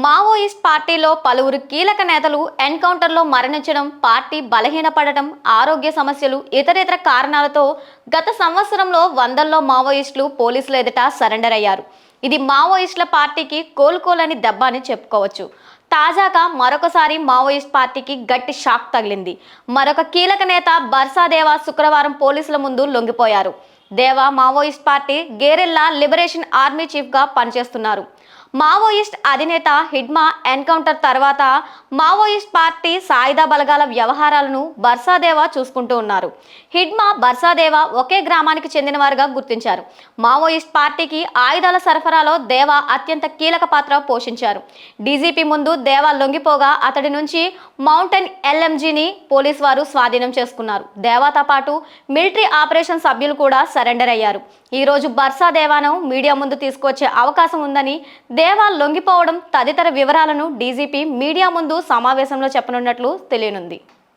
Maoist పార్టీలో పలువురు కీలక నేతలు ఎన్కౌంటర్లో మరణించడం, పార్టీ బలహీనపడటం, ఆరోగ్య సమస్యలు, ఇతరేతర కారణాలతో గత సంవత్సరంలో వందల్లో మావోయిస్టులు పోలీసుల ఎదుట సరెండర్ అయ్యారు. ఇది మావోయిస్టుల పార్టీకి కోలుకోలేని దెబ్బ అని చెప్పుకోవచ్చు. తాజాగా మరొకసారి మావోయిస్ట్ పార్టీకి గట్టి షాక్ తగిలింది. మరొక కీలక నేత బర్సాదేవా శుక్రవారం పోలీసుల ముందు లొంగిపోయారు. దేవా Maoist party guerrilla liberation army చీఫ్గా పనిచేస్తున్నారు. మావోయిస్ట్ అధినేత హిడ్మా ఎన్కౌంటర్ తర్వాత మావోయిస్ట్ పార్టీ సాయుధ బలగాల వ్యవహారాలను బర్సాదేవా చూసుకుంటూ ఉన్నారు. హిడ్మా, బర్సాదేవా ఒకే గ్రామానికి చెందినవారుగా గుర్తించారు. మావోయిస్ట్ పార్టీకి ఆయుధాల సరఫరాలో దేవా అత్యంత కీలక పాత్ర పోషించారు. డీజీపీ ముందు దేవా లొంగిపోగా అతడి నుంచి మౌంటైన్ ఎల్ఎంజీని పోలీసు వారు స్వాధీనం చేసుకున్నారు. దేవాతో పాటు మిలిటరీ ఆపరేషన్ సభ్యులు కూడా సరెండర్ అయ్యారు. ఈ రోజు బర్సాదేవాను మీడియా ముందు తీసుకొచ్చే అవకాశం ఉందని, దేవా లొంగిపోవడం తదితర వివరాలను డీజీపీ మీడియా ముందు సమావేశంలో చెప్పనున్నట్లు తెలియనుంది.